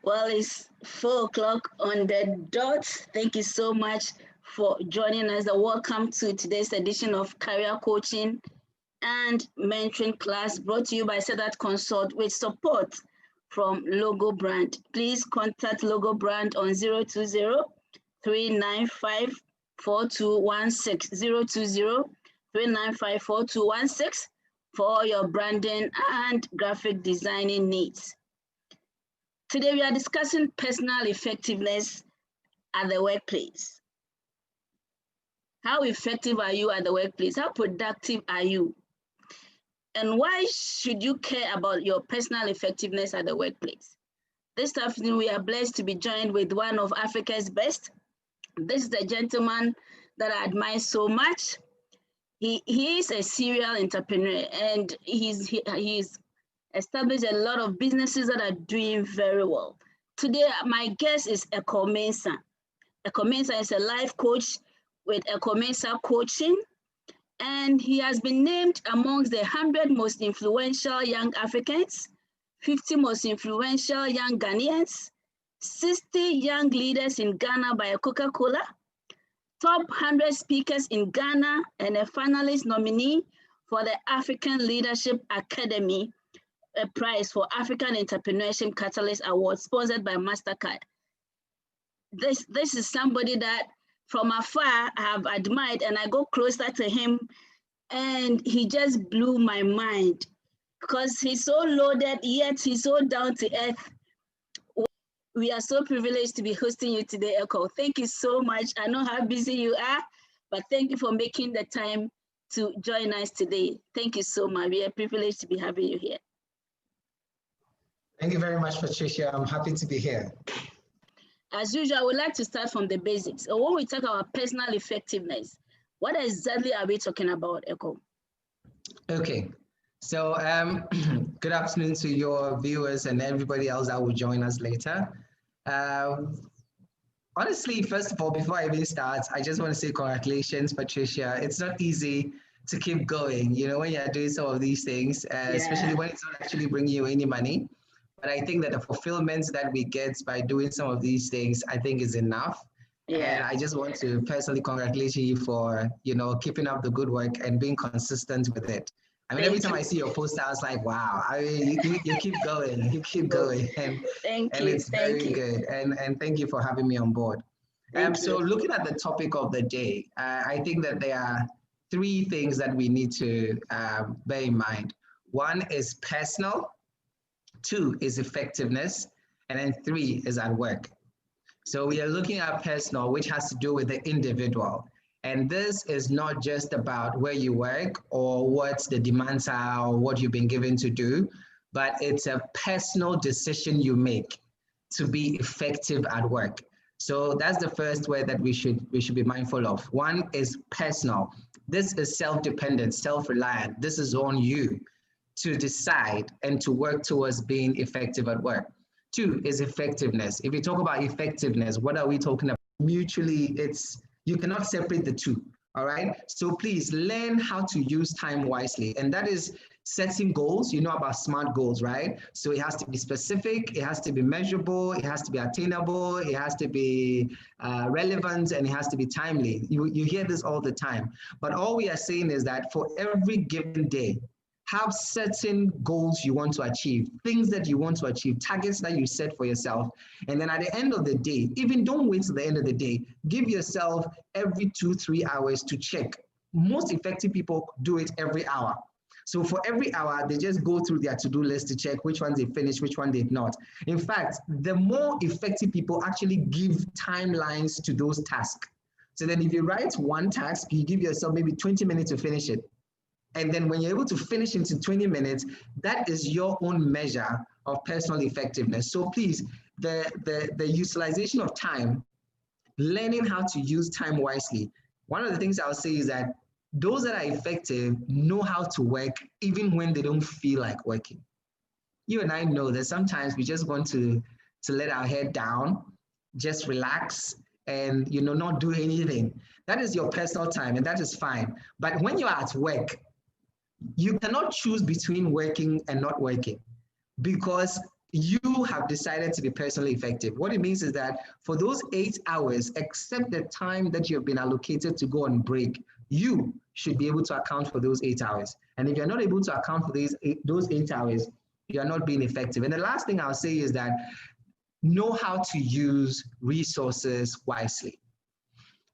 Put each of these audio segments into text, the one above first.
Well, it's 4 o'clock on the dot. Thank you so much for joining us. Welcome to today's edition of Career Coaching and Mentoring Class brought to you by Sedat Consult with support from Logo Brand. Please contact Logo Brand on 020-395-4216, 020-395-4216 for all your branding and graphic designing needs. Today, we are discussing personal effectiveness at the workplace. How effective are you at the workplace? How productive are you? And why should you care about your personal effectiveness at the workplace? This afternoon, we are blessed to be joined with one of Africa's best. This is the gentleman that I admire so much. He is a serial entrepreneur, and he's established a lot of businesses that are doing very well. Today, my guest is Ekow Mensah. Ekow Mensah is a life coach with Ekow Mensah Coaching, and he has been named amongst the 100 most influential young Africans, 50 most influential young Ghanaians, 60 young leaders in Ghana by Coca-Cola, top 100 speakers in Ghana, and a finalist nominee for the African Leadership Academy, a prize for African Entrepreneurship Catalyst Award sponsored by MasterCard. This is somebody that from afar I have admired, and I go closer to him and he just blew my mind because he's so loaded, yet he's so down to earth. We are so privileged to be hosting you today, Ekow. Thank you so much. I know how busy you are, but thank you for making the time to join us today. Thank you so much. We are privileged to be having you here. Thank you very much, Patricia. I'm happy to be here. As usual, I would like to start from the basics. So when we talk about personal effectiveness, what exactly are we talking about, Ekow? Okay, so good afternoon to your viewers and everybody else that will join us later. Honestly, first of all, before I even start, I just want to say congratulations, Patricia. It's not easy to keep going, you know, when you're doing some of these things, especially when it's not actually bringing you any money. But I think that the fulfillment that we get by doing some of these things, I think is enough. Yeah. And I just want to personally congratulate you for, you know, keeping up the good work and being consistent with it. I mean, every time I see your post, I was like, wow, I mean, you keep going, you keep going. And it's very good. And thank you for having me on board. So looking at the topic of the day, I think that there are 3 things that we need to bear in mind. 1 is personal, 2 is effectiveness, and then 3 is at work. So we are looking at personal, which has to do with the individual. And this is not just about where you work or what the demands are or what you've been given to do, but it's a personal decision you make to be effective at work. So that's the first word that we should be mindful of. 1 is personal. This is self-dependent, self-reliant. This is on you to decide and to work towards being effective at work. 2 is effectiveness. If you talk about effectiveness, what are we talking about? Mutually, you cannot separate the 2, all right? So please learn how to use time wisely. And that is setting goals. You know about SMART goals, right? So it has to be specific, it has to be measurable, it has to be attainable, it has to be relevant, and it has to be timely. You hear this all the time. But all we are saying is that for every given day, have certain goals you want to achieve, things that you want to achieve, targets that you set for yourself. And then at the end of the day, even don't wait till the end of the day, give yourself every 2-3 hours to check. Most effective people do it every hour. So for every hour, they just go through their to-do list to check which ones they finished, which one did not. In fact, the more effective people actually give timelines to those tasks. So then if you write 1 task, you give yourself maybe 20 minutes to finish it. And then when you're able to finish into 20 minutes, that is your own measure of personal effectiveness. So please, the utilization of time, learning how to use time wisely. One of the things I'll say is that those that are effective know how to work even when they don't feel like working. You and I know that sometimes we just want to let our head down, just relax, and not do anything. That is your personal time, and that is fine. But when you're at work, you cannot choose between working and not working, because you have decided to be personally effective. What it means is that for those 8 hours, except the time that you've been allocated to go on break, you should be able to account for those 8 hours. And if you're not able to account for those 8 hours, you are not being effective. And the last thing I'll say is that know how to use resources wisely.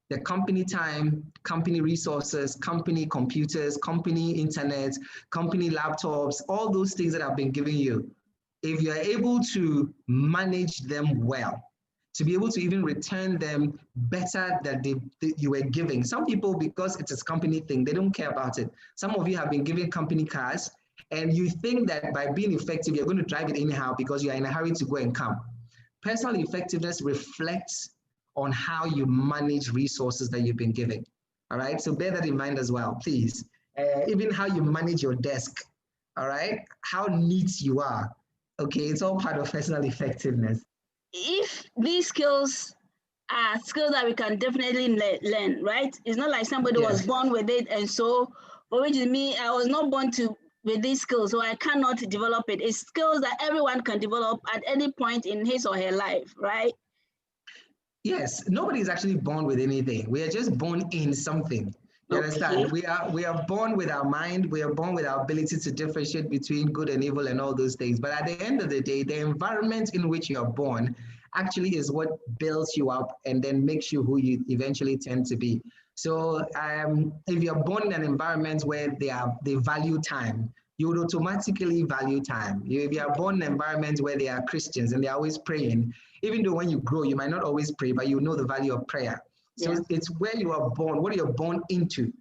The company time, company resources, company computers, company internet, company laptops, all those things that have been given you. If you're able to manage them well, to be able to even return them better than you were giving. Some people, because it's a company thing, they don't care about it. Some of you have been given company cars, and you think that by being effective, you're going to drive it anyhow because you're in a hurry to go and come. Personal effectiveness reflects on how you manage resources that you've been given. All right, so bear that in mind as well, please. Even how you manage your desk, all right, how neat you are. Okay, it's all part of personal effectiveness. If these skills are skills that we can definitely learn, right? It's not like somebody was born with it, and so for which is me, I was not born with these skills, so I cannot develop it. It's skills that everyone can develop at any point in his or her life, right? Yes, nobody is actually born with anything. We are just born in something. You understand? We are born with our mind. We are born with our ability to differentiate between good and evil and all those things. But at the end of the day, the environment in which you are born actually is what builds you up and then makes you who you eventually tend to be. So if you're born in an environment where they value time, you would automatically value time. If you are born in an environment where they are Christians and they're always praying, even though when you grow, you might not always pray, but you know the value of prayer. So it's where you are born, what you're born into,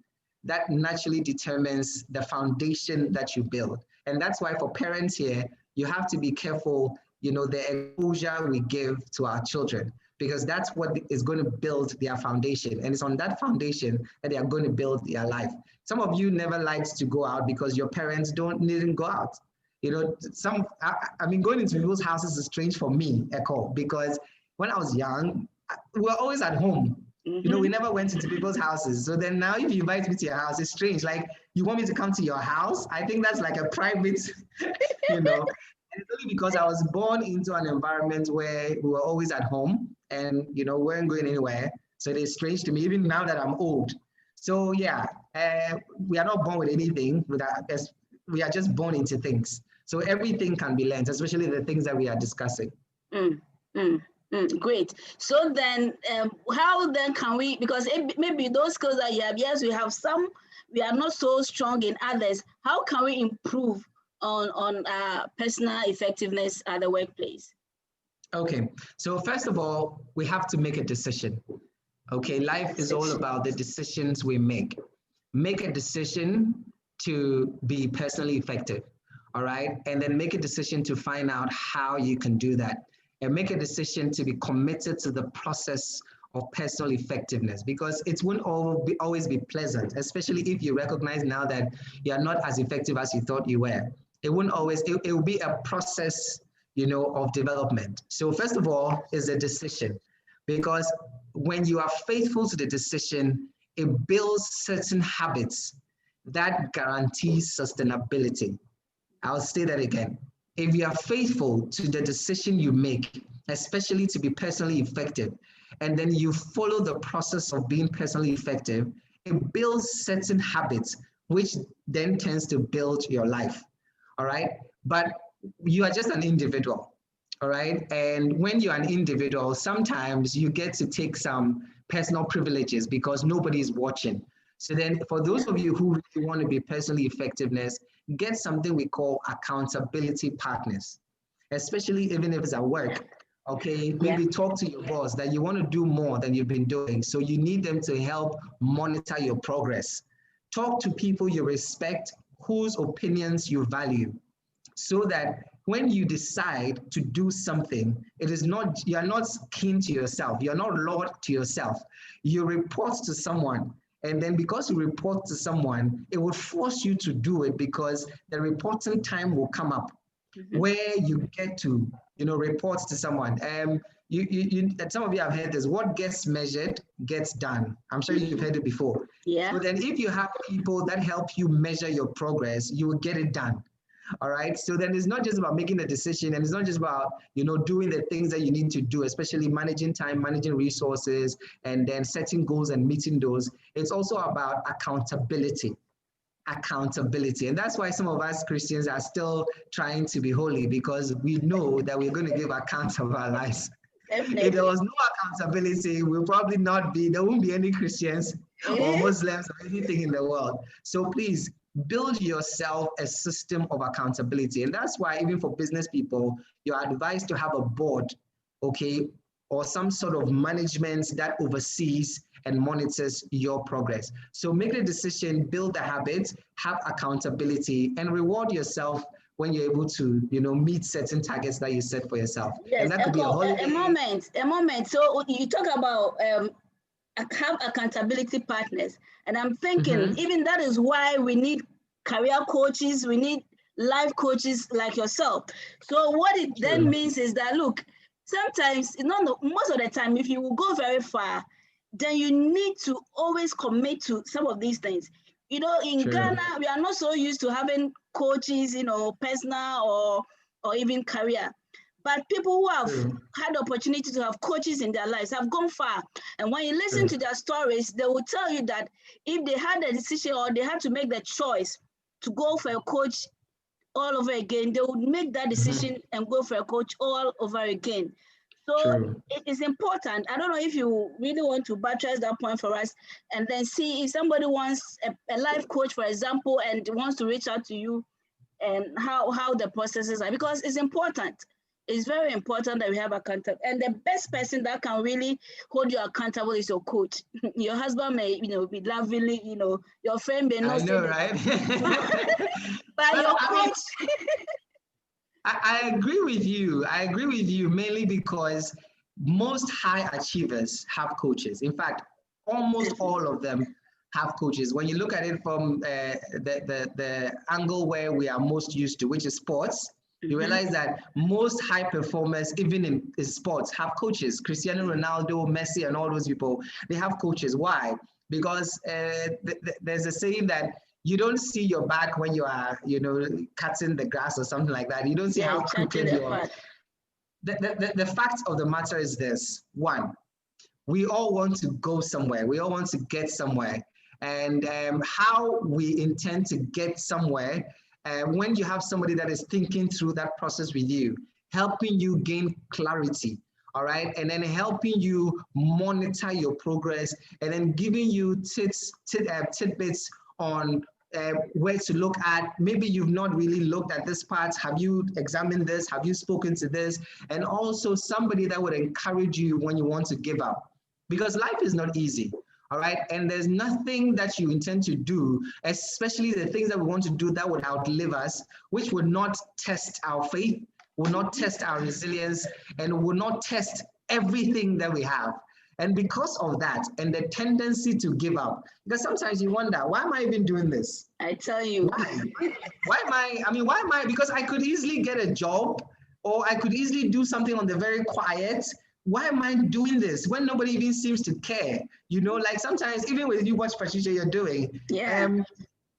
that naturally determines the foundation that you build. And that's why for parents here, you have to be careful, the exposure we give to our children, because that's what is going to build their foundation. And it's on that foundation that they are going to build their life. Some of you never liked to go out because your parents didn't go out. Going into people's houses is strange for me, Ekow, because when I was young, we were always at home. Mm-hmm. We never went into people's houses. So then now if you invite me to your house, it's strange. Like, you want me to come to your house? I think that's like a private, And it's only because I was born into an environment where we were always at home and, we weren't going anywhere. So it is strange to me, even now that I'm old. So yeah, we are not born with anything. We are just born into things. So everything can be learned, especially the things that we are discussing. Great. So then, how then can we, because maybe those skills that you have, yes, we have some, we are not so strong in others. How can we improve on personal effectiveness at the workplace? Okay. So first of all, we have to make a decision. Okay. Life is all about the decisions we make. Make a decision to be personally effective. All right. And then make a decision to find out how you can do that. And make a decision to be committed to the process of personal effectiveness, because it won't always be pleasant, especially if you recognize now that you are not as effective as you thought you were. It won't always, it will be a process, of development. So first of all is a decision, because when you are faithful to the decision, it builds certain habits that guarantees sustainability. I'll say that again. If you are faithful to the decision you make, especially to be personally effective, and then you follow the process of being personally effective, it builds certain habits, which then tends to build your life, all right? But you are just an individual, all right? And when you're an individual, sometimes you get to take some personal privileges because nobody is watching. So then for those of you who really want to be personally effectiveness, get something we call accountability partners, especially even if it's at work. Okay, maybe talk to your boss that you want to do more than you've been doing. So you need them to help monitor your progress. Talk to people you respect, whose opinions you value, so that when you decide to do something, you're not keen to yourself. You're not lord to yourself. You report to someone. And then because you report to someone, it will force you to do it, because the reporting time will come up where you get to, report to someone. Some of you have heard this, what gets measured gets done. I'm sure you've heard it before. Yeah. So then if you have people that help you measure your progress, you will get it done. All right. So then it's not just about making a decision, and it's not just about, doing the things that you need to do, especially managing time, managing resources, and then setting goals and meeting those. It's also about accountability. Accountability. And that's why some of us Christians are still trying to be holy, because we know that we're going to give account of our lives. Definitely. If there was no accountability, there won't be any Christians or Muslims or anything in the world. So please build yourself a system of accountability. And that's why even for business people, you're advised to have a board, okay, or some sort of management that oversees and monitors your progress. So make the decision, build the habit, have accountability, and reward yourself when you're able to, meet certain targets that you set for yourself. Yes, And that could be a holiday. a moment. So you talk about have accountability partners. And I'm thinking even that is why we need career coaches, we need life coaches like yourself. So what it then means is that, look, sometimes, most of the time, if you will go very far, then you need to always commit to some of these things. In Ghana, we are not so used to having coaches, personal or even career. But people who have had the opportunity to have coaches in their lives have gone far. And when you listen to their stories, they will tell you that if they had a decision or they had to make the choice to go for a coach all over again, they would make that decision and go for a coach all over again. So it is important. I don't know if you really want to buttress that point for us and then see if somebody wants a life coach, for example, and wants to reach out to you and how the processes are, because it's important. It's very important that we have accountable. And the best person that can really hold you accountable is your coach. Your husband may, be lovingly, your friend may not. I know, right? But your coach. I agree with you. I agree with you mainly because most high achievers have coaches. In fact, almost all of them have coaches. When you look at it from the angle where we are most used to, which is sports, you realize that most high performers, even in sports, have coaches. Cristiano Ronaldo, Mensah, and all those people, they have coaches. Why? Because there's a saying that you don't see your back when you are, cutting the grass or something like that. You don't see how crooked you are. The fact of the matter is this. One, we all want to go somewhere. We all want to get somewhere. And how we intend to get somewhere, when you have somebody that is thinking through that process with you, helping you gain clarity, all right? And then helping you monitor your progress, and then giving you tidbits on where to look at. Maybe you've not really looked at this part. Have you examined this? Have you spoken to this? And also somebody that would encourage you when you want to give up. Because life is not easy, all right? And there's nothing that you intend to do, especially the things that we want to do that would outlive us, which would not test our faith, will not test our resilience, and will not test everything that we have. And because of that, and the tendency to give up, because sometimes you wonder, why am I even doing this? I tell you. Why am I? Because I could easily get a job, or I could easily do something on the very quiet. Why am I doing this when nobody even seems to care? Like sometimes, even with you, what Patricia you're doing,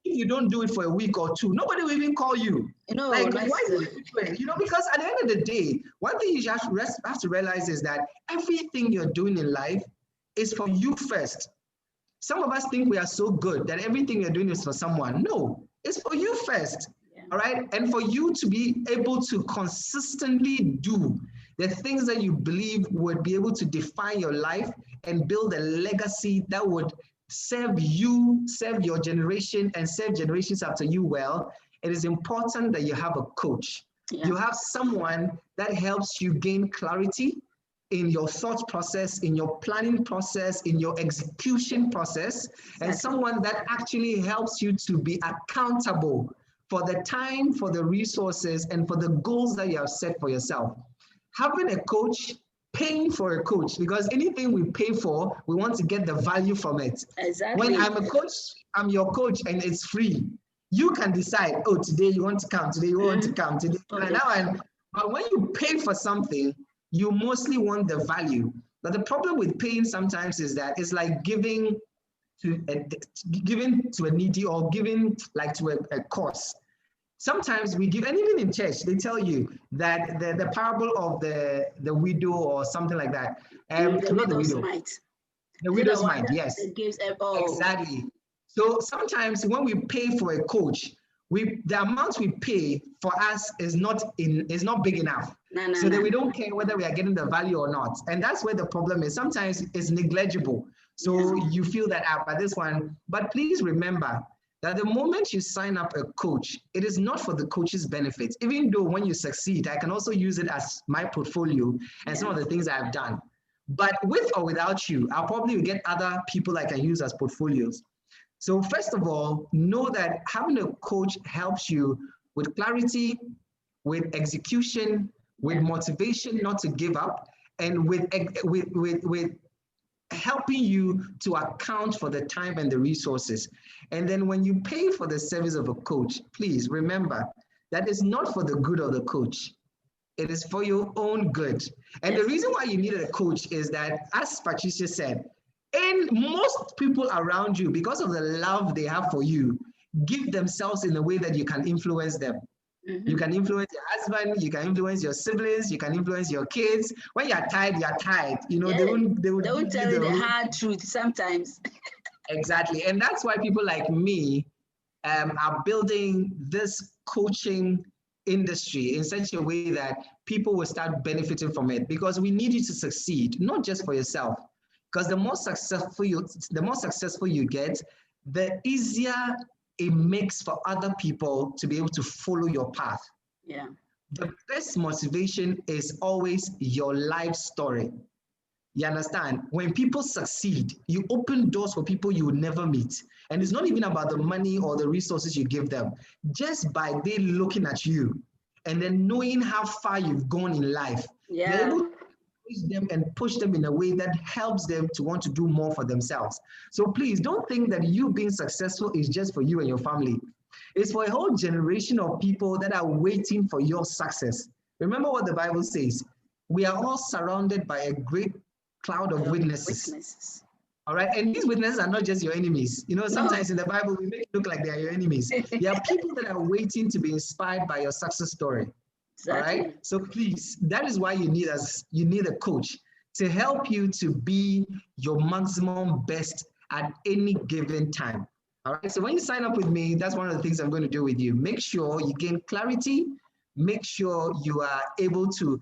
if you don't do it for a week or two, nobody will even call you. Why do you do it? Because at the end of the day, one thing you have to realize is that everything you're doing in life is for you first. Some of us think we are so good that everything you're doing is for someone. No, it's for you first. All right. And for you to be able to consistently do the things that you believe would be able to define your life and build a legacy that would serve you, serve your generation, and serve generations after you well, it is important that you have a coach. You have someone that helps you gain clarity in your thought process, in your planning process, in your execution process, and someone that actually helps you to be accountable for the time, for the resources, and for the goals that you have set for yourself. Having a coach, paying for a coach, because anything we pay for, we want to get the value from it. Exactly. When I'm a coach, I'm your coach, and it's free. You can decide, oh, today you want to come, today you want to come, today. But when you pay for something, you mostly want the value. But the problem with paying sometimes is that it's like giving to a needy, or giving like to a course. sometimes we give, and even in church, they tell you that the parable of the widow or something like that. Not the widow. The widow's mite, yes. Exactly. So sometimes when we pay for a coach, the amount we pay for us is not big enough. So that we don't care whether we are getting the value or not. And that's where the problem is. Sometimes it's negligible. So you feel that by this one, but please remember that the moment you sign up a coach, it is not for the coach's benefit. Even though when you succeed, I can also use it as my portfolio and some of the things I've done. But with or without you, I'll probably get other people I can use as portfolios. So first of all, know that having a coach helps you with clarity, with execution, with motivation not to give up, and with helping you to account for the time and the resources. And then when you pay for the service of a coach, please remember that it's not for the good of the coach. It is for your own good. And the reason why you need a coach is that, as Patricia said, and most people around you, because of the love they have for you, give themselves in a way that you can influence them. You can influence your husband, you can influence your siblings, you can influence your kids. When you're tired, you're tired. You know, they won't tell you the hard truth sometimes. Exactly. And that's why people like me are building this coaching industry in such a way that people will start benefiting from it, because we need you to succeed, not just for yourself. Because the more successful you get, the easier it makes for other people to be able to follow your path. Yeah. The best motivation is always your life story. You understand? When people succeed, you open doors for people you would never meet. And it's not even about the money or the resources you give them. Just by they looking at you and then knowing how far you've gone in life, you're able to them and push them in a way that helps them to want to do more for themselves. So please don't think that you being successful is just for you and your family. It's for a whole generation of people that are waiting for your success. Remember what the Bible says. We are all surrounded by a great cloud of witnesses. All right. And these witnesses are not just your enemies. You know, sometimes in the Bible, we make it look like they are your enemies. There are people that are waiting to be inspired by your success story. Exactly. All right. So please, that is why you need a coach to help you to be your maximum best at any given time. All right. So when you sign up with me, that's one of the things I'm going to do with you. Make sure you gain clarity. Make sure you are able to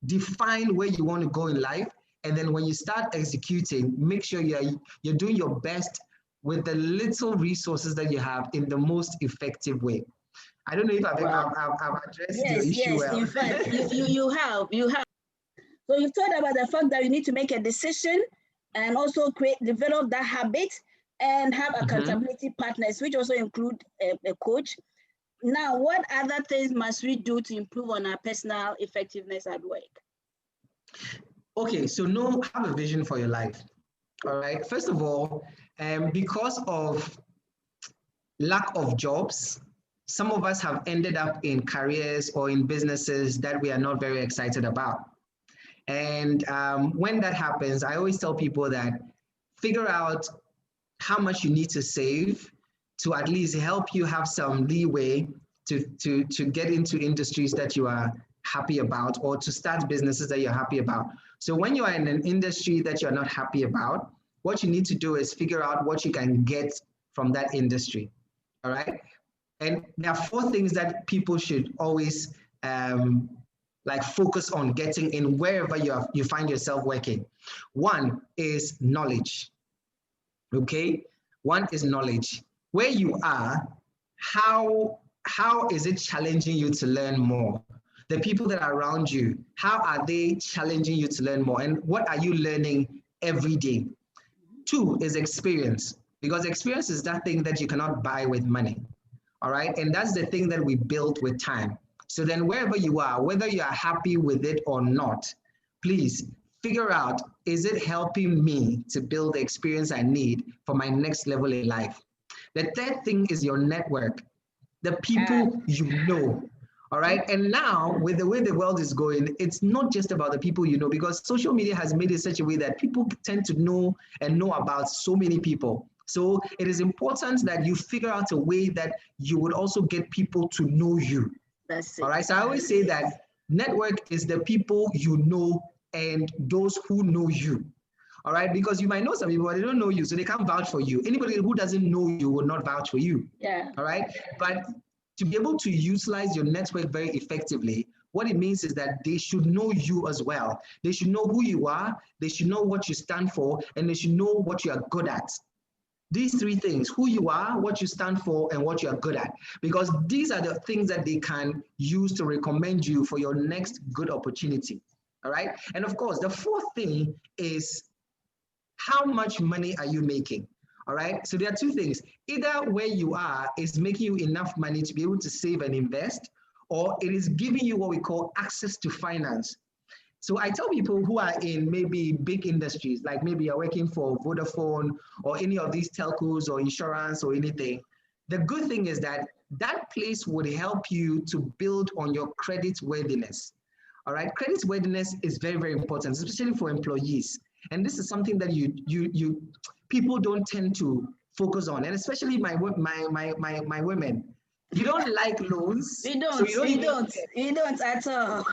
define where you want to go in life. And then when you start executing, make sure you're doing your best with the little resources that you have in the most effective way. I don't know if I've addressed your issue well. In fact, you have. So you've talked about the fact that you need to make a decision and also develop that habit and have accountability partners, which also include a coach. Now, what other things must we do to improve on our personal effectiveness at work? Okay, so have a vision for your life. All right. First of all, because of lack of jobs, some of us have ended up in careers or in businesses that we are not very excited about. And when that happens, I always tell people that figure out how much you need to save to at least help you have some leeway to get into industries that you are happy about, or to start businesses that you're happy about. So when you are in an industry that you're not happy about, what you need to do is figure out what you can get from that industry. All right. And there are 4 things that people should always focus on getting in wherever you find yourself working. One is knowledge. Okay. One is knowledge. Where you are, how is it challenging you to learn more? The people that are around you, how are they challenging you to learn more? And what are you learning every day? 2 is experience, because experience is that thing that you cannot buy with money. All right. And that's the thing that we build with time. So then wherever you are, whether you are happy with it or not, please figure out, is it helping me to build the experience I need for my next level in life? The 3rd thing is your network, the people you know. All right. And now with the way the world is going, it's not just about the people you know, because social media has made it such a way that people tend to know about so many people. So it is important that you figure out a way that you would also get people to know you. That's it. All right. So I always say that network is the people you know and those who know you. All right. Because you might know some people, but they don't know you, so they can't vouch for you. Anybody who doesn't know you will not vouch for you. Yeah. All right. But to be able to utilize your network very effectively, what it means is that they should know you as well. They should know who you are, they should know what you stand for, and they should know what you are good at. These three things: who you are, what you stand for, and what you are good at. Because these are the things that they can use to recommend you for your next good opportunity. All right. And of course, the fourth thing is, how much money are you making? All right. So there are two things. Either where you are is making you enough money to be able to save and invest, or it is giving you what we call access to finance. So I tell people who are in maybe big industries, like maybe you're working for Vodafone or any of these telcos or insurance or anything, the good thing is that that place would help you to build on your credit worthiness. All right. Credit worthiness is very, very important, especially for employees. And this is something that people don't tend to focus on, and especially my women. You don't like loans. We don't. So you don't at all.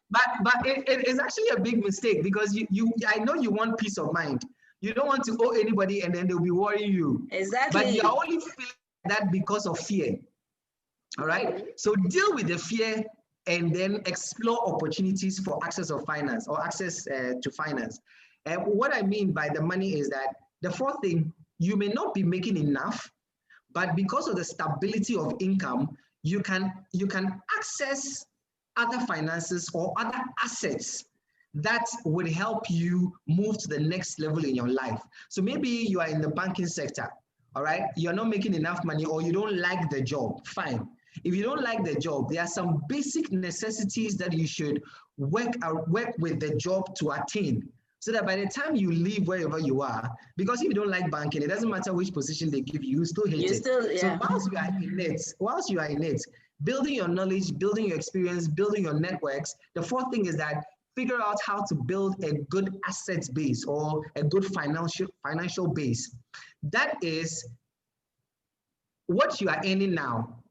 But it is actually a big mistake, because I know you want peace of mind. You don't want to owe anybody and then they'll be worrying you. Exactly. But you're only feeling that because of fear. All right. So deal with the fear and then explore opportunities for access of finance or access to finance. And what I mean by the money is that the fourth thing, you may not be making enough, but because of the stability of income, you can access other finances or other assets that would help you move to the next level in your life. So maybe you are in the banking sector, all right? You're not making enough money, or you don't like the job, fine. If you don't like the job, there are some basic necessities that you should work with the job to attain, so that by the time you leave wherever you are, because if you don't like banking, it doesn't matter which position they give you, you still hate it. Yeah. So whilst you are in it, building your knowledge, building your experience, building your networks, the fourth thing is that figure out how to build a good assets base or a good financial base. That is what you are earning now.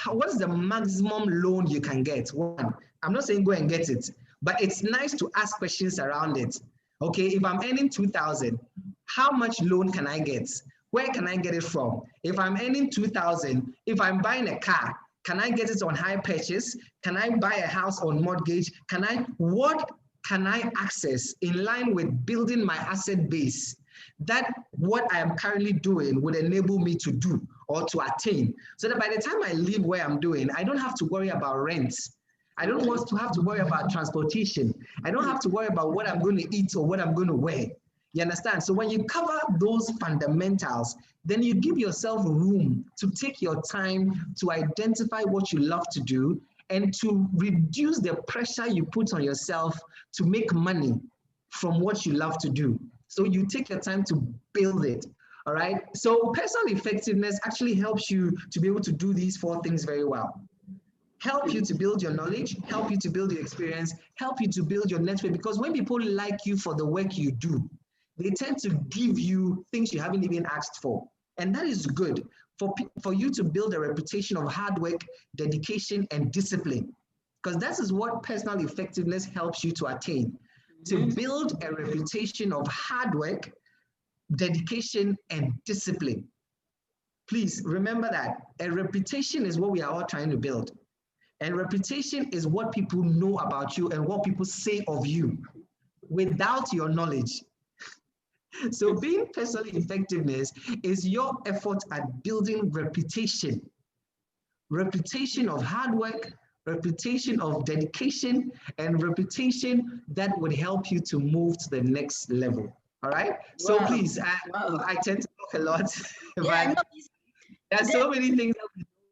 What is the maximum loan you can get? One, I'm not saying go and get it, but it's nice to ask questions around it. Okay, if I'm earning 2,000, how much loan can I get? Where can I get it from? If I'm earning 2,000, if I'm buying a car, can I get it on hire purchase? Can I buy a house on mortgage? What can I access in line with building my asset base? That what I am currently doing would enable me to do or to attain, so that by the time I leave where I'm doing, I don't have to worry about rent. I don't want to have to worry about transportation. I don't have to worry about what I'm going to eat or what I'm going to wear. You understand? So when you cover those fundamentals, then you give yourself room to take your time to identify what you love to do and to reduce the pressure you put on yourself to make money from what you love to do. So you take your time to build it. All right. So personal effectiveness actually helps you to be able to do these four things very well. Help you to build your knowledge, help you to build your experience, help you to build your network. Because when people like you for the work you do, they tend to give you things you haven't even asked for. And that is good for you to build a reputation of hard work, dedication, and discipline. Because that is what personal effectiveness helps you to attain. To build a reputation of hard work, dedication, and discipline. Please remember that a reputation is what we are all trying to build. And reputation is what people know about you and what people say of you without your knowledge. So being personally effectiveness is your effort at building reputation of hard work, reputation of dedication, and reputation that would help you to move to the next level. All right. So please, I tend to talk a lot, yeah, but there are so many things.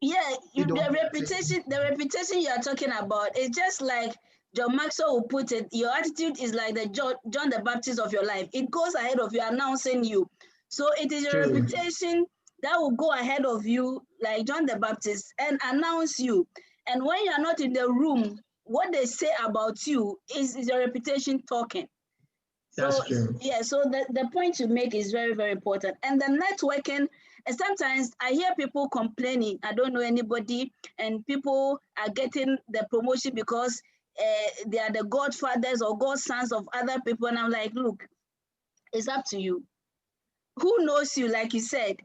The reputation you are talking about is just like John Maxwell will put it. Your attitude is like the John the Baptist of your life. It goes ahead of you, announcing you. So it is your reputation that will go ahead of you, like John the Baptist, and announce you. And when you are not in the room, what they say about you is your reputation talking. So That's true. yeah, so the point you make is very, very important. And the networking, and sometimes I hear people complaining, I don't know anybody, and people are getting the promotion because they are the godfathers or godsons of other people. And I'm like, look, it's up to you. Who knows you, like you said,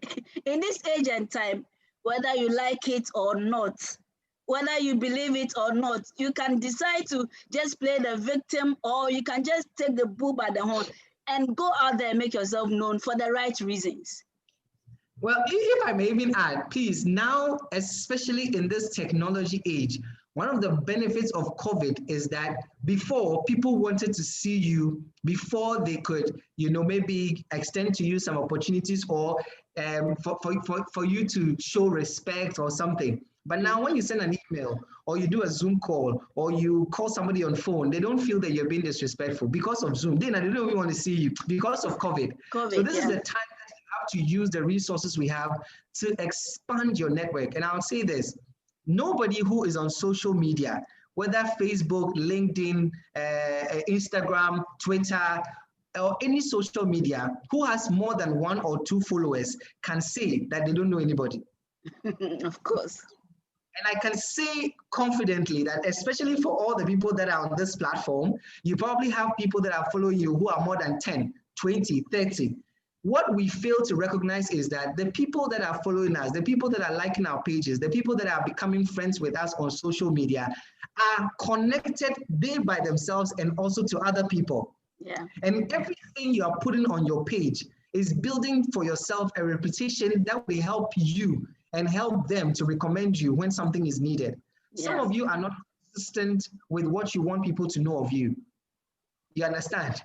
in this age and time, whether you like it or not, whether you believe it or not, you can decide to just play the victim, or you can just take the bull by the horn and go out there and make yourself known for the right reasons. Well, if I may even add, please, now, especially in this technology age, one of the benefits of COVID is that before, people wanted to see you before they could, maybe extend to you some opportunities, or for you to show respect or something. But now when you send an email, or you do a Zoom call, or you call somebody on phone, they don't feel that you're being disrespectful because of Zoom. They don't even want to see you because of COVID. So this is the time that you have to use the resources we have to expand your network. And I'll say this, nobody who is on social media, whether Facebook, LinkedIn, Instagram, Twitter, or any social media, who has more than 1 or 2 followers can say that they don't know anybody. Of course. And I can say confidently that, especially for all the people that are on this platform, you probably have people that are following you who are more than 10, 20, 30. What we fail to recognize is that the people that are following us, the people that are liking our pages, the people that are becoming friends with us on social media are connected, they by themselves and also to other people. Yeah. And everything you are putting on your page is building for yourself a reputation that will help you and help them to recommend you when something is needed. Yeah. Some of you are not consistent with what you want people to know of you. You understand?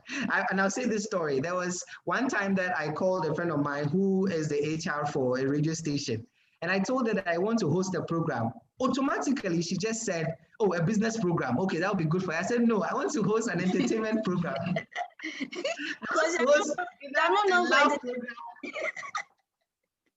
And I'll say this story. There was one time that I called a friend of mine who is the HR for a radio station. And I told her that I want to host a program. Automatically, she just said, oh, a business program. Okay, that would be good for you. I said, no, I want to host an entertainment program.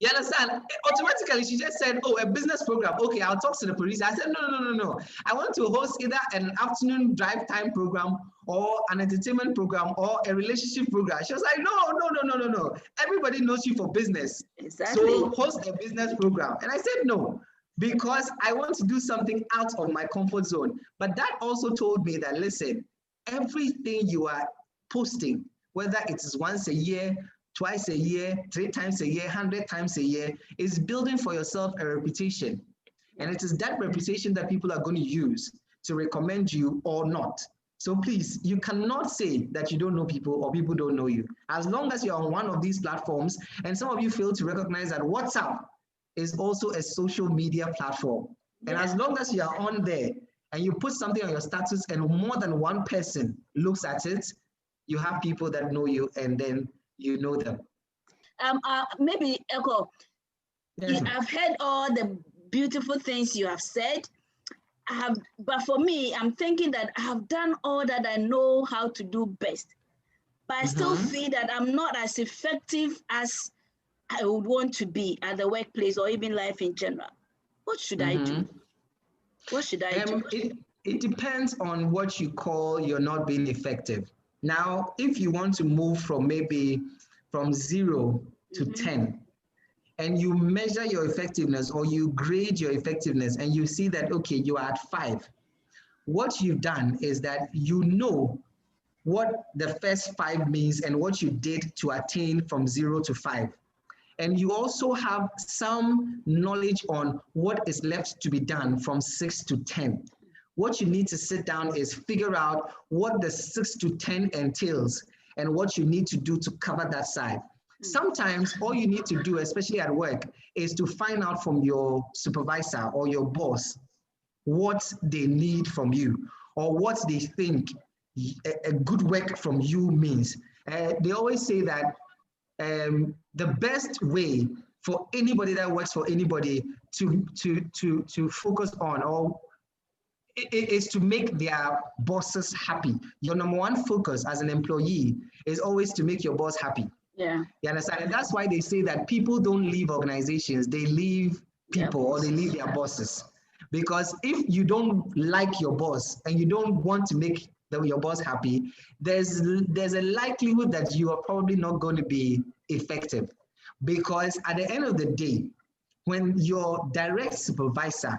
You understand? Automatically, she just said, oh, a business program. Okay, I'll talk to the producer. I said, no. I want to host either an afternoon drive time program or an entertainment program or a relationship program. She was like, no. Everybody knows you for business. Exactly. So host a business program. And I said, no, because I want to do something out of my comfort zone. But that also told me that, listen, everything you are posting, whether it is once a year, twice a year, 3 times a year, 100 times a year, is building for yourself a reputation. And it is that reputation that people are going to use to recommend you or not. So please, you cannot say that you don't know people or people don't know you. As long as you're on one of these platforms, and some of you fail to recognize that WhatsApp is also a social media platform. And as long as you're on there and you put something on your status and more than one person looks at it, you have people that know you, and then you know them. Maybe Ekow, yes. I've heard all the beautiful things you have said. But for me, I'm thinking that I have done all that I know how to do best. But I still feel that I'm not as effective as I would want to be at the workplace or even life in general. What should I do? What should I do? It depends on what you call you're not being effective. Now, if you want to move from 0 to 10, and you measure your effectiveness or you grade your effectiveness and you see that, okay, you are at 5, what you've done is that you know what the first 5 means and what you did to attain from 0 to 5. And you also have some knowledge on what is left to be done from 6 to 10. What you need to sit down is figure out what the 6 to 10 entails and what you need to do to cover that side. Sometimes all you need to do, especially at work, is to find out from your supervisor or your boss what they need from you or what they think a good work from you means. They always say that the best way for anybody that works for anybody to focus on or is to make their bosses happy. Your number one focus as an employee is always to make your boss happy. Yeah. You understand? And that's why they say that people don't leave organizations, they leave people or they leave their bosses. Because if you don't like your boss and you don't want to make your boss happy, there's a likelihood that you are probably not going to be effective. Because at the end of the day, when your direct supervisor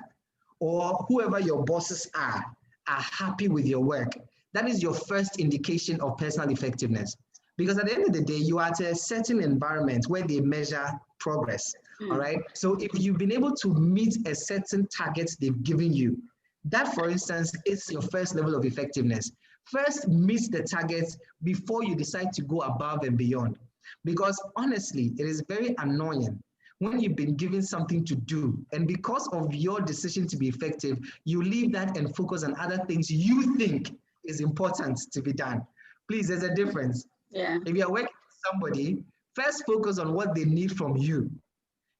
or whoever your bosses are happy with your work, that is your first indication of personal effectiveness. Because at the end of the day, you are at a certain environment where they measure progress. All right. So if you've been able to meet a certain target they've given you, that, for instance, is your first level of effectiveness. First, meet the targets before you decide to go above and beyond. Because honestly, it is very annoying when you've been given something to do, and because of your decision to be effective, you leave that and focus on other things you think is important to be done. Please, there's a difference. Yeah. If you're working with somebody, first focus on what they need from you.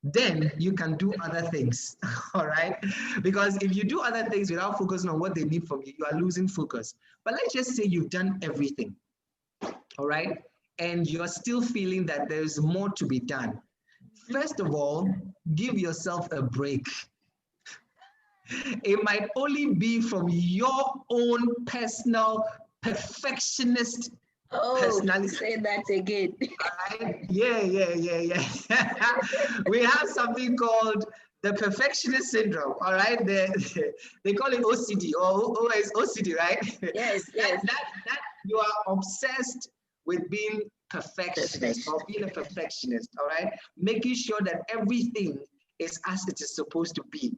Then you can do other things, all right? Because if you do other things without focusing on what they need from you, you are losing focus. But let's just say you've done everything, all right? And you're still feeling that there's more to be done. First of all, give yourself a break. It might only be from your own personal perfectionist personality. Say that again. Right? Yeah. We have something called the perfectionist syndrome, all right? They call it OCD, or OCD, right? Yes. That you are obsessed with being perfectionist or being a perfectionist, all right? Making sure that everything is as it is supposed to be.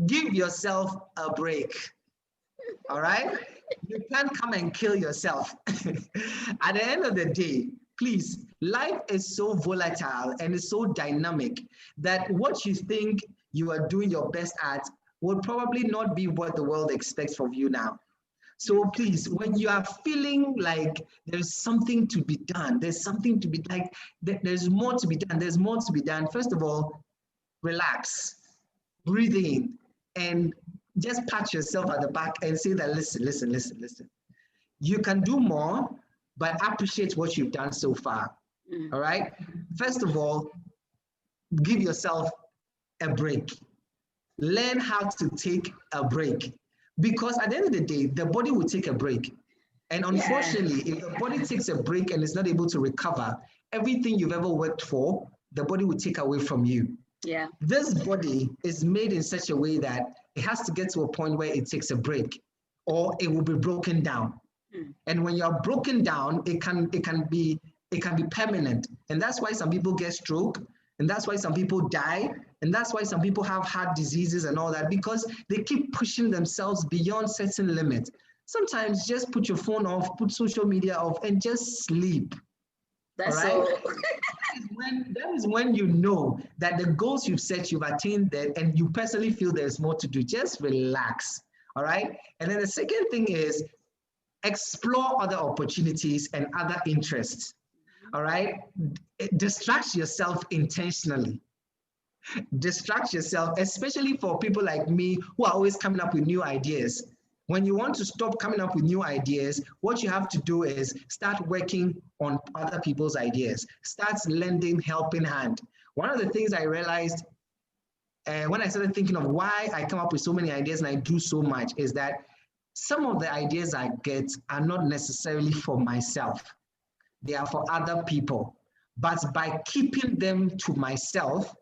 Give yourself a break, all right? You can't come and kill yourself. At the end of the day, please, life is so volatile and it's so dynamic that what you think you are doing your best at will probably not be what the world expects from you now. So please, when you are feeling like there's something to be done, there's something to be like, there's more to be done, there's more to be done, first of all, relax, breathe in, and just pat yourself at the back and say that, listen. You can do more, but appreciate what you've done so far, all right? First of all, give yourself a break. Learn how to take a break. Because at the end of the day, the body will take a break. And unfortunately, if the body takes a break and is not able to recover, everything you've ever worked for, the body will take away from you. Yeah. This body is made in such a way that it has to get to a point where it takes a break or it will be broken down. And when you're broken down, it can be permanent. And that's why some people get stroke, and that's why some people die, and that's why some people have heart diseases and all that, because they keep pushing themselves beyond certain limits. Sometimes just put your phone off, put social media off, and just sleep. That's all. That is when you know that the goals you've set, you've attained them, and you personally feel there's more to do. Just relax, all right? And then the second thing is explore other opportunities and other interests, all right? Distract yourself intentionally. Distract yourself, especially for people like me who are always coming up with new ideas. When you want to stop coming up with new ideas, what you have to do is start working on other people's ideas. Start lending helping hand. One of the things I realized when I started thinking of why I come up with so many ideas and I do so much is that some of the ideas I get are not necessarily for myself. They are for other people. But by keeping them to myself,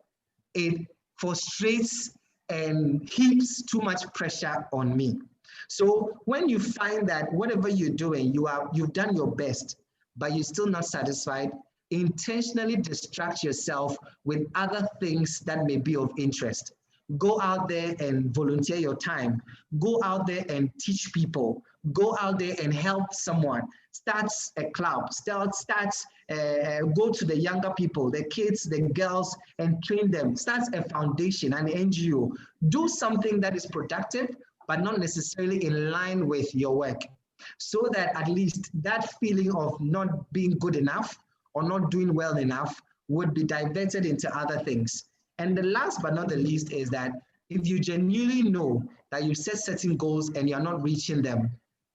it frustrates and heaps too much pressure on me. So when you find that whatever you're doing, you've done your best, but you're still not satisfied, intentionally distract yourself with other things that may be of interest. Go out there and volunteer your time. Go out there and teach people. Go out there and help someone. Start a club. Go to the younger people, the kids, the girls, and train them. Start a foundation, an NGO. Do something that is productive, but not necessarily in line with your work, so that at least that feeling of not being good enough or not doing well enough would be diverted into other things. And the last but not the least is that if you genuinely know that you set certain goals and you're not reaching them,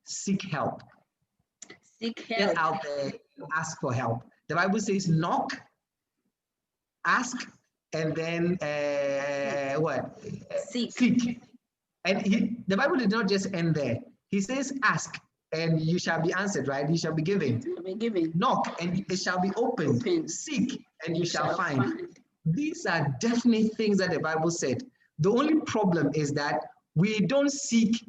seek help. Seek help. Get out there, ask for help. The Bible says knock, ask, and then Seek. Seek. And the Bible did not just end there. He says ask, and you shall be answered, right? You shall be given. Knock, and it shall be opened. Seek, and you shall find. These are definitely things that the Bible said. The only problem is that we don't seek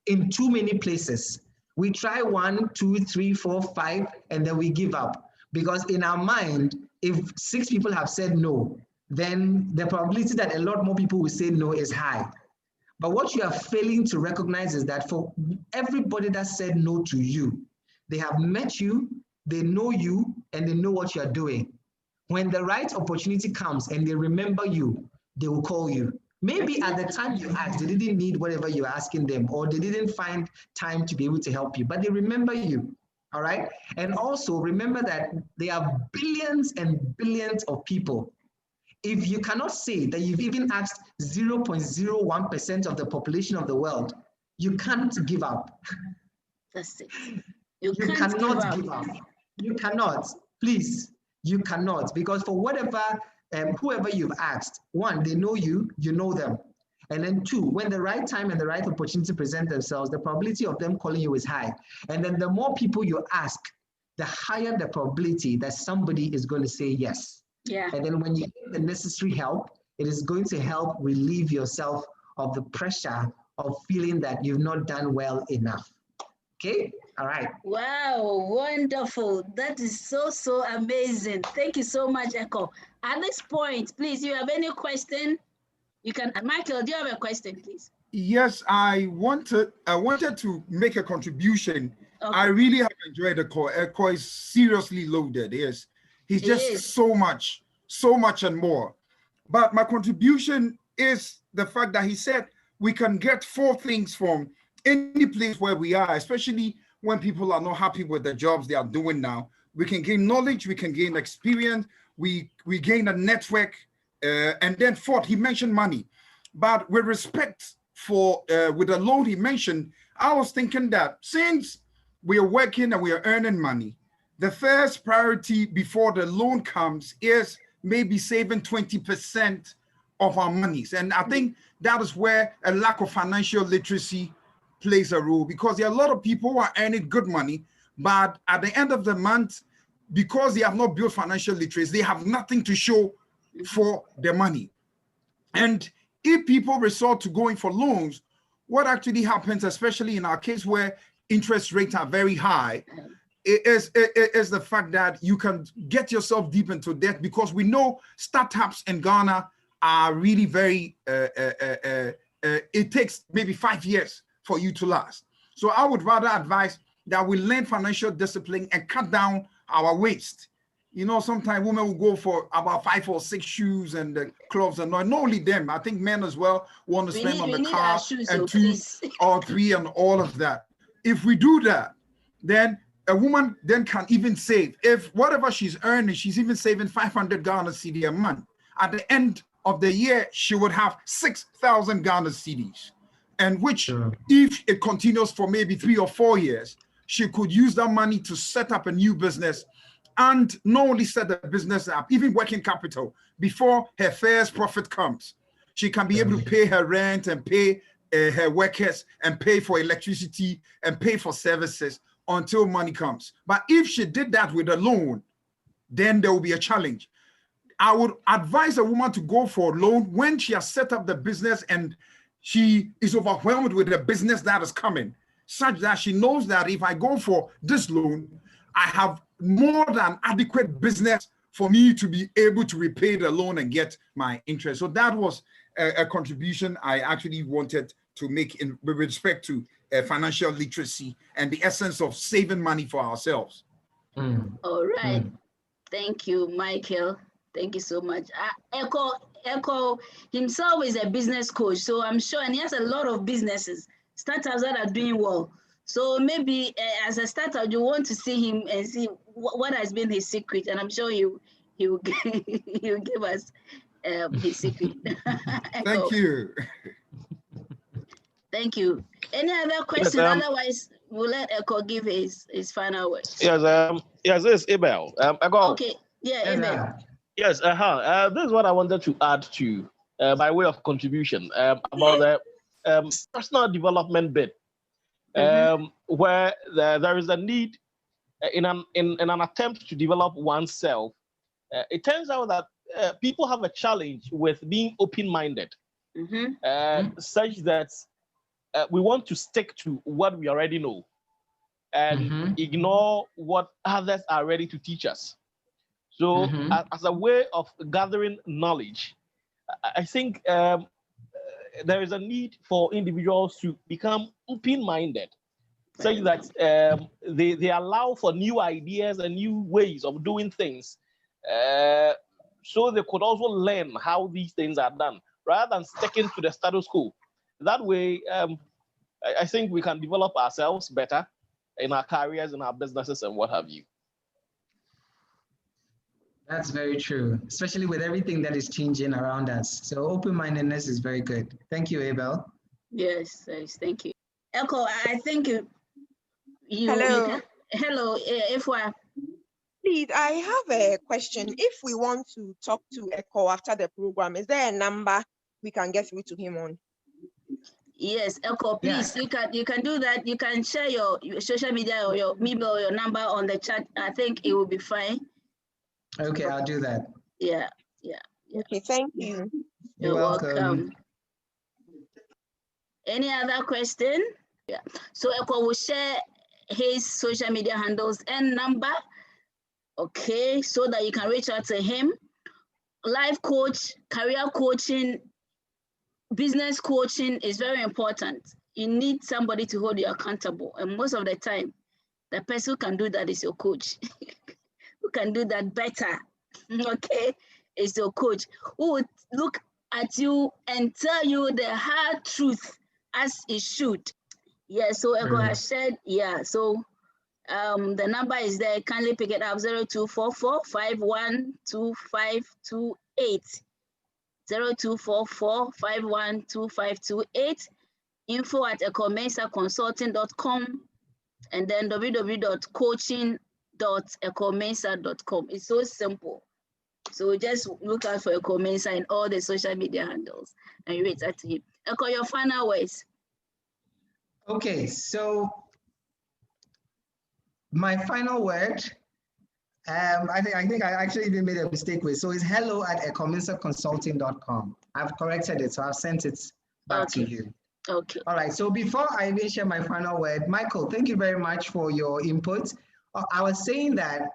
in too many places. We try 1, 2, 3, 4, 5, and then we give up. Because in our mind, if 6 people have said no, then the probability that a lot more people will say no is high. But what you are failing to recognize is that for everybody that said no to you, they have met you, they know you, and they know what you are doing. When the right opportunity comes and they remember you, they will call you. Maybe at the time you asked, they didn't need whatever you're asking them, or they didn't find time to be able to help you, but they remember you. All right. And also remember that there are billions and billions of people. If you cannot say that you've even asked 0.01% of the population of the world, you can't give up. That's it. You cannot give up. You cannot. Please, you cannot. Because for whatever, whoever you've asked, 1, they know you, you know them. And then 2, when the right time and the right opportunity present themselves, the probability of them calling you is high. And then the more people you ask, the higher the probability that somebody is going to say yes. Yeah. And then when you get the necessary help, it is going to help relieve yourself of the pressure of feeling that you've not done well enough. Okay? All right. Wow, wonderful. That is so amazing. Thank you so much, Ekow. At this point, please, you have any question? You can, Michael, do you have a question, please? Yes, I wanted to make a contribution. Okay. I really have enjoyed Ekow. Ekow is seriously loaded. Yes, he's just so much and more. But my contribution is the fact that he said we can get 4 things from any place where we are, especially when people are not happy with the jobs they are doing now. We can gain knowledge, we can gain experience, we gain a network, and then 4th, he mentioned money. But with respect for, with the loan he mentioned, I was thinking that since we are working and we are earning money, the first priority before the loan comes is maybe saving 20% of our monies. And I think that is where a lack of financial literacy plays a role, because there are a lot of people who are earning good money, but at the end of the month, because they have not built financial literacy, they have nothing to show for their money. And if people resort to going for loans, what actually happens, especially in our case where interest rates are very high, is the fact that you can get yourself deep into debt, because we know startups in Ghana are really very, it takes maybe 5 years for you to last. So I would rather advise that we learn financial discipline and cut down our waste. You know, sometimes women will go for about 5 or 6 shoes and clothes, and not only them. I think men as well want to spend on the car and 2 or 3 and all of that. If we do that, then a woman then can even save. If whatever she's earning, she's even saving 500 Ghana cedi a month. At the end of the year, she would have 6,000 Ghana cedis. And which, if it continues for maybe 3 or 4 years, she could use that money to set up a new business, and not only set the business up, even working capital before her first profit comes. She can be able to pay her rent and pay her workers and pay for electricity and pay for services until money comes. But if she did that with a loan, then there will be a challenge. I would advise a woman to go for a loan when she has set up the business and she is overwhelmed with the business that is coming, such that she knows that if I go for this loan, I have more than adequate business for me to be able to repay the loan and get my interest. So that was a contribution I actually wanted to make with respect to financial literacy and the essence of saving money for ourselves. All right. Thank you, Michael. Thank you so much. Ekow himself is a business coach, so I'm sure, and he has a lot of businesses, startups that are doing well. So maybe as a startup, you want to see him and see what has been his secret, and I'm sure he will give us his secret. Thank you. Thank you. Any other question? Yes, otherwise, we'll let Ekow give his final words. Yes, yes, this is Abel. Ekow. Okay. Yeah, Abel. Yes, this is what I wanted to add to by way of contribution about the personal development bit. where there is a need in an attempt to develop oneself. It turns out that people have a challenge with being open-minded, such that we want to stick to what we already know and ignore what others are ready to teach us. So as a way of gathering knowledge, I think there is a need for individuals to become open-minded, such that they allow for new ideas and new ways of doing things, so they could also learn how these things are done, rather than sticking to the status quo. That way, I think we can develop ourselves better in our careers, in our businesses, and what have you. That's very true, especially with everything that is changing around us. So open-mindedness is very good. Thank you, Abel. Yes, thank you. Ekow, I think you hello. Hello, Efwa. Please, I have a question. If we want to talk to Ekow after the program, is there a number we can get through to him on? Yes, Ekow, please, you can do that. You can share your social media or your email or your number on the chat. I think it will be fine. Okay, I'll do that. Yeah. Okay, thank you. You're welcome. Any other question? Yeah. So Ekow will share his social media handles and number. Okay, so that you can reach out to him. Life coach, career coaching, business coaching is very important. You need somebody to hold you accountable. And most of the time, the person who can do that is your coach. Who can do that better, okay, is your coach. Who would look at you and tell you the hard truth as it should. Yeah, so Ekow has said, so the number is there. Kindly pick it up, 0244 512528. 0244 512528. info@ekowmensahconsulting.com, and then www.coaching.ekowmensah.com. It's so simple. So just look out for Ekow Mensah in all the social media handles and you reach out to him. Ekow, your final words. Okay, so my final word, I think I actually even made a mistake with. So it's hello@ekowmensahconsulting.com. I've corrected it, so I've sent it back to you. Okay. All right. So before I even share my final word, Michael, thank you very much for your input. I was saying that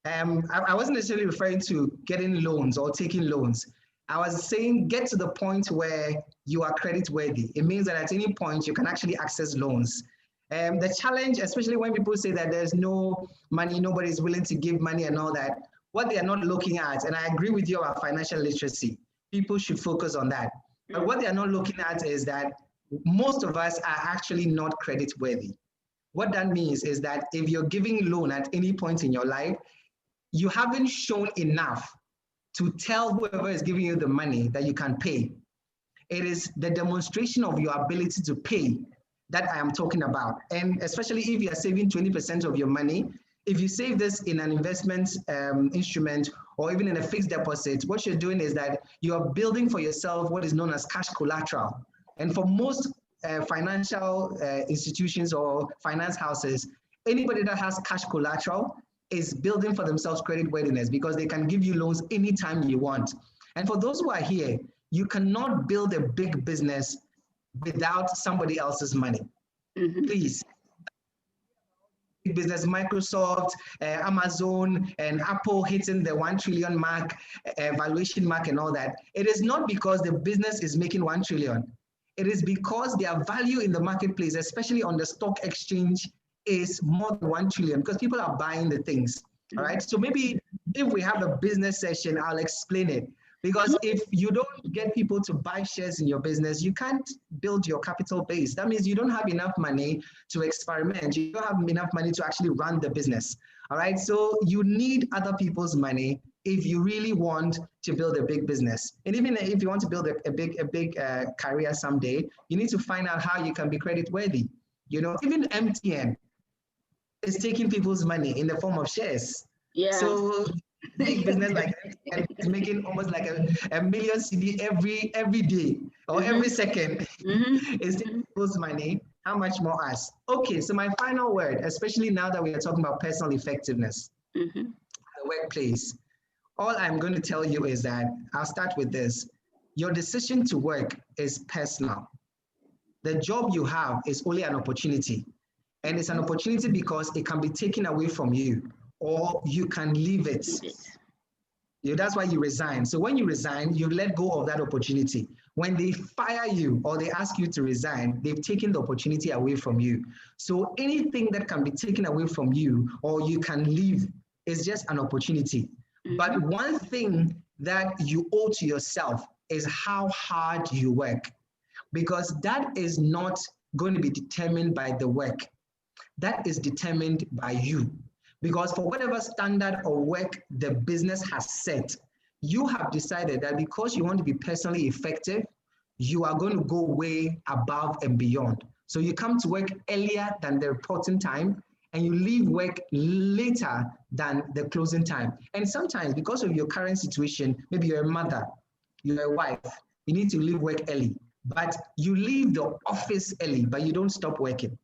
I wasn't necessarily referring to getting loans or taking loans. I was saying get to the point where you are credit worthy. It means that at any point you can actually access loans. The challenge, especially when people say that there's no money, nobody's willing to give money and all that, what they are not looking at, and I agree with you about financial literacy, people should focus on that. But what they are not looking at is that most of us are actually not credit worthy. What that means is that if you're giving loan at any point in your life, you haven't shown enough to tell whoever is giving you the money that you can pay. It is the demonstration of your ability to pay that I am talking about. And especially if you are saving 20% of your money, if you save this in an investment instrument or even in a fixed deposit, what you're doing is that you are building for yourself what is known as cash collateral. And for most financial institutions or finance houses, anybody that has cash collateral is building for themselves credit worthiness because they can give you loans anytime you want. And for those who are here, you cannot build a big business without somebody else's money. Please. Big business, Microsoft, Amazon, and Apple hitting the 1 trillion mark, valuation mark and all that. It is not because the business is making 1 trillion. It is because their value in the marketplace, especially on the stock exchange, is more than 1 trillion because people are buying the things. All right. So maybe if we have a business session, I'll explain it. Because if you don't get people to buy shares in your business, you can't build your capital base. That means you don't have enough money to experiment. You don't have enough money to actually run the business. All right. So you need other people's money if you really want to build a big business. And even if you want to build a big career someday, you need to find out how you can be credit worthy. You know, even MTN is taking people's money in the form of shares. Yeah. So big business like MTN is making almost like a million CD every day or every second. It's taking people's money How much more us? Okay, so my final word, especially now that we are talking about personal effectiveness, the workplace, all I'm going to tell you is that, I'll start with this. Your decision to work is personal. The job you have is only an opportunity. And it's an opportunity because it can be taken away from you, or you can leave it. That's why you resign. So when you resign, you let go of that opportunity. When they fire you or they ask you to resign, they've taken the opportunity away from you. So anything that can be taken away from you or you can leave is just an opportunity. But one thing that you owe to yourself is how hard you work, because that is not going to be determined by the work. That is determined by you. Because for whatever standard or work the business has set, you have decided that because you want to be personally effective, you are going to go way above and beyond. So you come to work earlier than the reporting time, and you leave work later than the closing time. And sometimes because of your current situation, maybe you're a mother, you're a wife, you need to leave work early, but you leave the office early, but you don't stop working.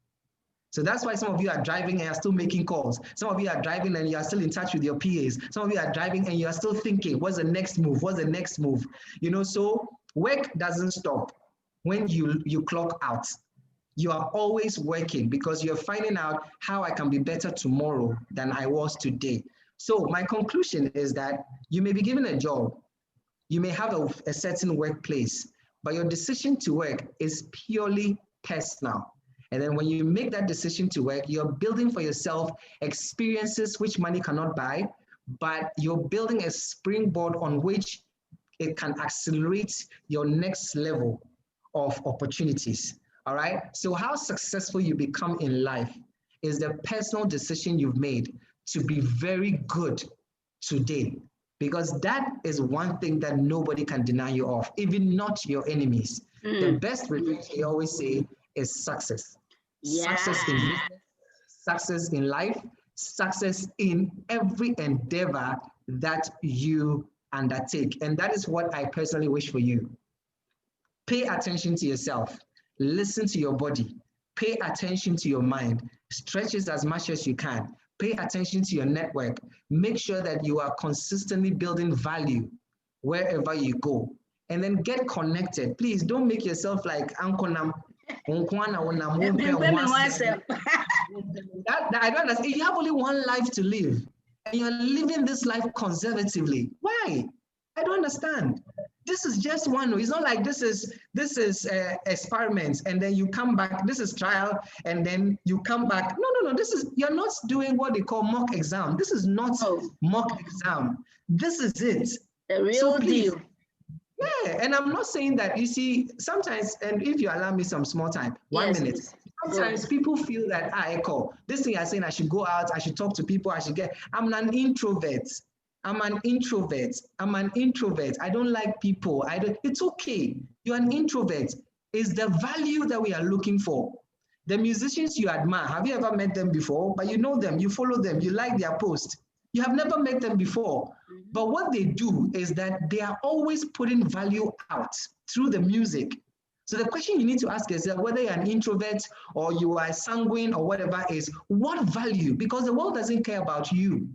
So that's why some of you are driving and are still making calls. Some of you are driving and you are still in touch with your PAs. Some of you are driving and you are still thinking, what's the next move? What's the next move? So work doesn't stop when you clock out. You are always working because you're finding out how I can be better tomorrow than I was today. So my conclusion is that you may be given a job, you may have a certain workplace, but your decision to work is purely personal. And then when you make that decision to work, you're building for yourself experiences which money cannot buy, but you're building a springboard on which it can accelerate your next level of opportunities. All right. So how successful you become in life is the personal decision you've made to be very good today, because that is one thing that nobody can deny you of, even not your enemies. The best revenge, they always say, is success. Yeah. Success in life, success in every endeavor that you undertake. And that is what I personally wish for you. Pay attention to yourself. Listen to your body. Pay attention to your mind. Stretch it as much as you can. Pay attention to your network. Make sure that you are consistently building value wherever you go. And then get connected. Please don't make yourself like Uncle Nam. I don't understand. You have only one life to live, and you're living this life conservatively. Why? I don't understand. This is just one. It's not like this is experiments, and then you come back. This is trial, and then you come back. No. You're not doing what they call mock exam. This is not mock exam. This is it. The real deal. Yeah, and I'm not saying that, you see, sometimes, and if you allow me some small time, 1 minute, Yes. sometimes people feel that, Ekow, this thing I'm saying, I should go out, I should talk to people, I'm an introvert. I don't like people. It's okay. You're an introvert. It's the value that we are looking for. The musicians you admire, have you ever met them before? But you know them, you follow them, you like their post. You have never met them before. But what they do is that they are always putting value out through the music. So the question you need to ask yourself, whether you're an introvert or you are sanguine or whatever, is what value? Because the world doesn't care about you.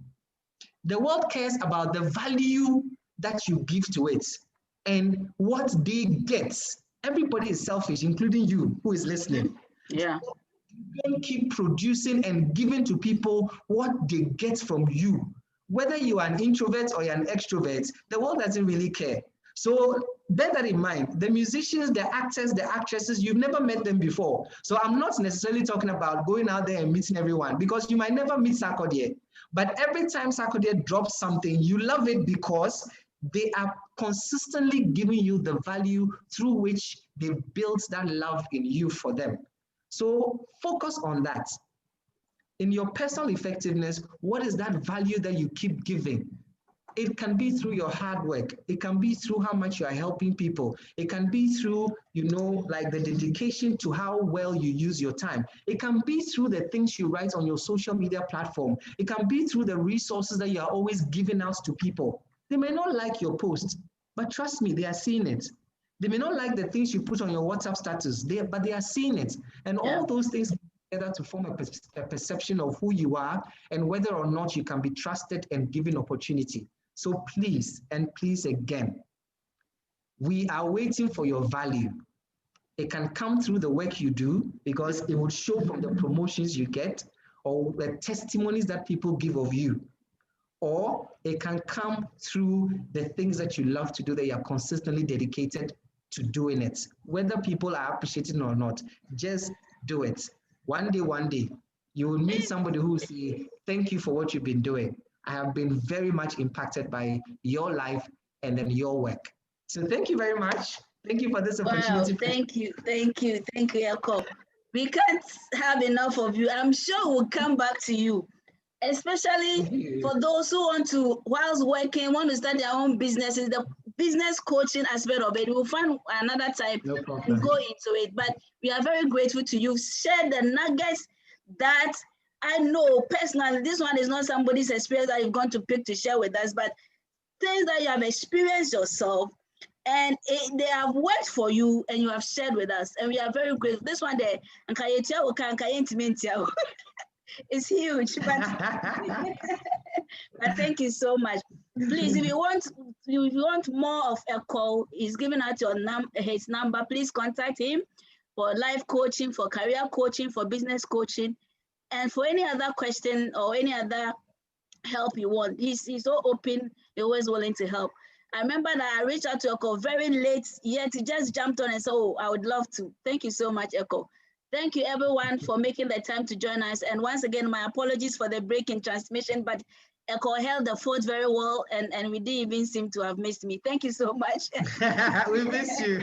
The world cares about the value that you give to it and what they get. Everybody is selfish, including you who is listening. Yeah. Don't keep producing and giving to people what they get from you. Whether you are an introvert or you're an extrovert, the world doesn't really care. So bear that in mind. The musicians, the actors, the actresses, you've never met them before. So I'm not necessarily talking about going out there and meeting everyone, because you might never meet Sarkodie. But every time Sarkodie drops something, you love it because they are consistently giving you the value through which they built that love in you for them. So focus on that. In your personal effectiveness, what is that value that you keep giving? It can be through your hard work. It can be through how much you are helping people. It can be through, like the dedication to how well you use your time. It can be through the things you write on your social media platform. It can be through the resources that you are always giving out to people. They may not like your post, but trust me, they are seeing it. They may not like the things you put on your WhatsApp status, but they are seeing it. And all those things together to form a perception of who you are and whether or not you can be trusted and given opportunity. So please, and please again, we are waiting for your value. It can come through the work you do because it will show from the promotions you get or the testimonies that people give of you. Or it can come through the things that you love to do, that you're consistently dedicated to doing it. Whether people are appreciating or not, just do it. One day, you will meet somebody who will say, thank you for what you've been doing. I have been very much impacted by your life and then your work. So thank you very much. Thank you for this opportunity. Wow, thank you, Ekow. We can't have enough of you. I'm sure we'll come back to you, especially for those who want to, whilst working, want to start their own businesses, the business coaching aspect of it. We'll find another time and go into it. But we are very grateful to you. Share the nuggets that I know personally. This one is not somebody's experience that you've gone to pick to share with us, but things that you have experienced yourself and they have worked for you and you have shared with us. And we are very grateful. This one there, it's huge, but thank you so much. Please, if you want more of Ekow, he's giving out his number. Please contact him for life coaching, for career coaching, for business coaching, and for any other question or any other help you want. He's so open. He's always willing to help. I remember that I reached out to Ekow very late, yet he just jumped on and said, oh, I would love to. Thank you so much, Ekow. Thank you, everyone, for making the time to join us. And once again, my apologies for the break in transmission, but Ekow held the fort very well, and we didn't even seem to have missed me. Thank you so much. We missed you.